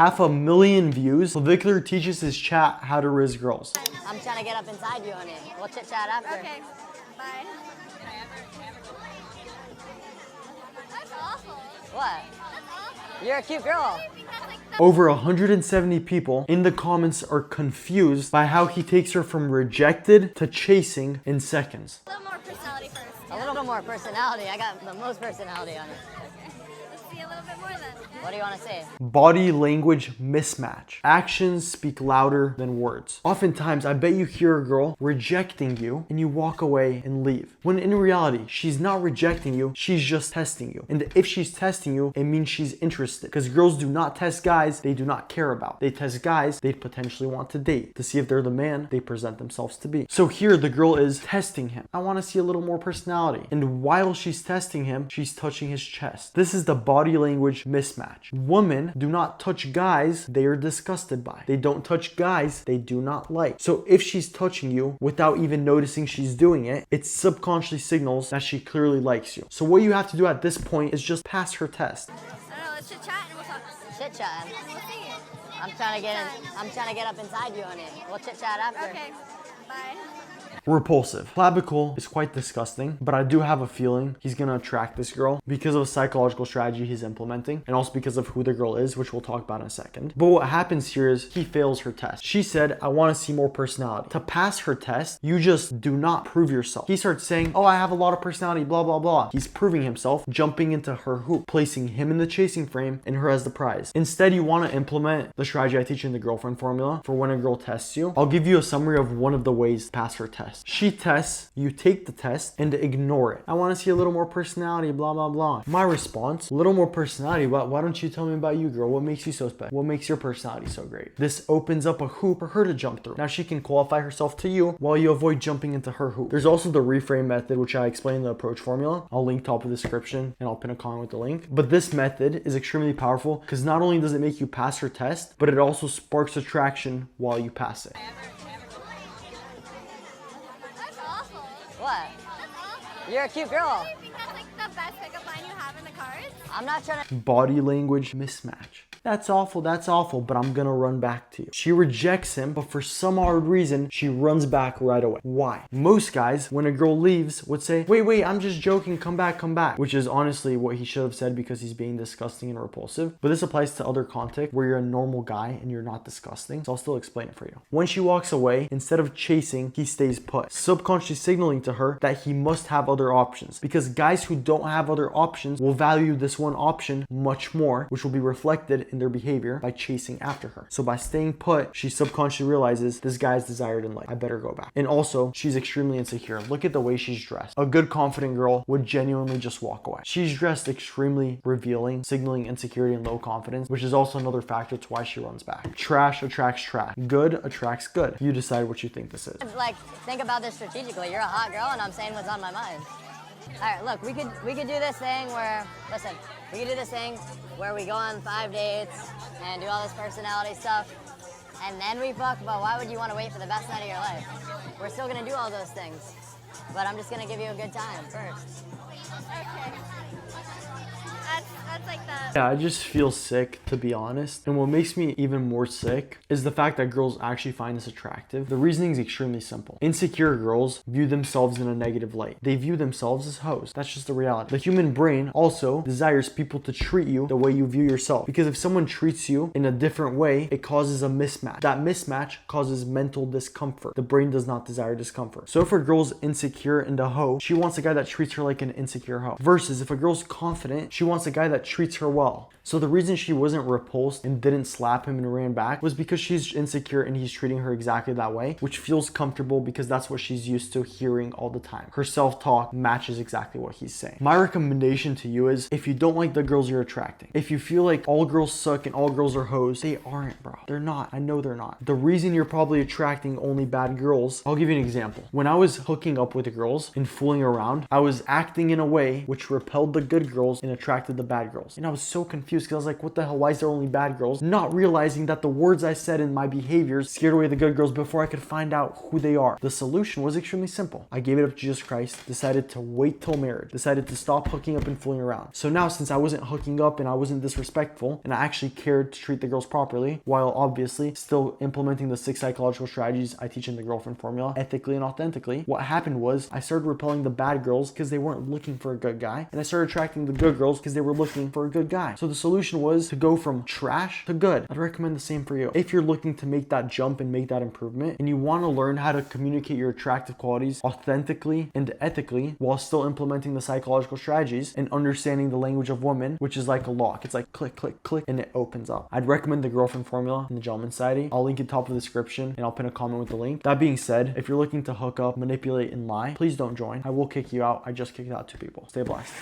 500,000 views. Clavicular teaches his chat how to riz girls. I'm trying to get up inside you, honey. We'll chit chat after. Okay. Bye. That's awful. What? That's awful. You're a cute girl. Over 170 people in the comments are confused by how he takes her from rejected to chasing in seconds. A little more personality first. A little bit more personality. I got the most personality on it. Okay. Let's see a little bit more then. What do you want to say? Body language mismatch. Actions speak louder than words. Oftentimes, I bet you hear a girl rejecting you and you walk away and leave. When in reality, she's not rejecting you, she's just testing you. And if she's testing you, it means she's interested. Because girls do not test guys they do not care about. They test guys they potentially want to date to see if they're the man they present themselves to be. So here, the girl is testing him. I want to see a little more personality. And while she's testing him, she's touching his chest. This is the body language mismatch. Women do not touch guys they are disgusted by. They don't touch guys they do not like. So if she's touching you without even noticing she's doing it, it subconsciously signals that she clearly likes you. So what you have to do at this point is just pass her test. I don't know. Let's chit chat and we'll talk. Chit chat. We'll see. I'm trying to get up inside you, honey. We'll chit chat after. Okay. Bye. Repulsive. Clavicle is quite disgusting, but I do have a feeling he's gonna attract this girl because of a psychological strategy he's implementing and also because of who the girl is, which we'll talk about in a second. But what happens here is he fails her test. She said, I want to see more personality. To pass her test, you just do not prove yourself. He starts saying, oh, I have a lot of personality, blah, blah, blah. He's proving himself, jumping into her hoop, placing him in the chasing frame and her as the prize. Instead, you want to implement the strategy I teach in the girlfriend formula for when a girl tests you. I'll give you a summary of one of the ways to pass her test. She tests, you take the test and ignore it. I want to see a little more personality, blah, blah, blah. My response, a little more personality, but why don't you tell me about you, girl? What makes you so special? What makes your personality so great? This opens up a hoop for her to jump through. Now she can qualify herself to you while you avoid jumping into her hoop. There's also the reframe method, which I explain in the approach formula. I'll link top of the description and I'll pin a comment with the link. But this method is extremely powerful because not only does it make you pass her test, but it also sparks attraction while you pass it. That's awful. What? That's awful. You're a cute girl. That's like the best pickup line you have in the cards. I'm not trying to... Body language mismatch. That's awful, but I'm gonna run back to you. She rejects him, but for some odd reason, she runs back right away. Why? Most guys, when a girl leaves, would say, wait, I'm just joking, come back, which is honestly what he should have said because he's being disgusting and repulsive. But this applies to other context where you're a normal guy and you're not disgusting, so I'll still explain it for you. When she walks away, instead of chasing, he stays put, subconsciously signaling to her that he must have other options because guys who don't have other options will value this one option much more, which will be reflected in their behavior by chasing after her. So by staying put, she subconsciously realizes this guy's desired in life. I better go back. And also, she's extremely insecure. Look at the way she's dressed. A good confident girl would genuinely just walk away. She's dressed extremely revealing, signaling insecurity and low confidence, which is also another factor to why she runs back. Trash attracts trash. Good attracts good. You decide what you think this is. Like, think about this strategically. You're a hot girl and I'm saying what's on my mind. All right, look, we could do this thing where, listen, we could do this thing where we go on 5 dates and do all this personality stuff, and then we fuck, but why would you want to wait for the best night of your life? We're still gonna do all those things, but I'm just gonna give you a good time first. Okay. That's like that. Yeah, I just feel sick, to be honest. And what makes me even more sick is the fact that girls actually find this attractive. The reasoning is extremely simple. Insecure girls view themselves in a negative light. They view themselves as hoes. That's just the reality. The human brain also desires people to treat you the way you view yourself. Because if someone treats you in a different way, it causes a mismatch. That mismatch causes mental discomfort. The brain does not desire discomfort. So if a girl's insecure and a hoe, she wants a guy that treats her like an insecure hoe. Versus if a girl's confident, she wants a guy that treats her well. So the reason she wasn't repulsed and didn't slap him and ran back was because she's insecure and he's treating her exactly that way, which feels comfortable because that's what she's used to hearing all the time. Her self-talk matches exactly what he's saying. My recommendation to you is, if you don't like the girls you're attracting, if you feel like all girls suck and all girls are hoes, they aren't, bro. They're not. I know they're not. The reason you're probably attracting only bad girls, I'll give you an example. When I was hooking up with girls and fooling around, I was acting in a way which repelled the good girls and attracted the bad bad girls. And I was so confused because I was like, what the hell? Why is there only bad girls? Not realizing that the words I said and my behaviors scared away the good girls before I could find out who they are. The solution was extremely simple. I gave it up to Jesus Christ, decided to wait till marriage, decided to stop hooking up and fooling around. So now, since I wasn't hooking up and I wasn't disrespectful, and I actually cared to treat the girls properly, while obviously still implementing the 6 psychological strategies I teach in the girlfriend formula, ethically and authentically, what happened was I started repelling the bad girls because they weren't looking for a good guy, and I started attracting the good girls because they were looking for a good guy. So the solution was to go from trash to good. I'd recommend the same for you. If you're looking to make that jump and make that improvement, and you want to learn how to communicate your attractive qualities authentically and ethically while still implementing the psychological strategies and understanding the language of women, which is like a lock. It's like click, click, click, and it opens up. I'd recommend the girlfriend formula in the Gentleman's Society. I'll link it top of the description and I'll pin a comment with the link. That being said, if you're looking to hook up, manipulate, and lie, please don't join. I will kick you out. I just kicked out 2 people. Stay blessed.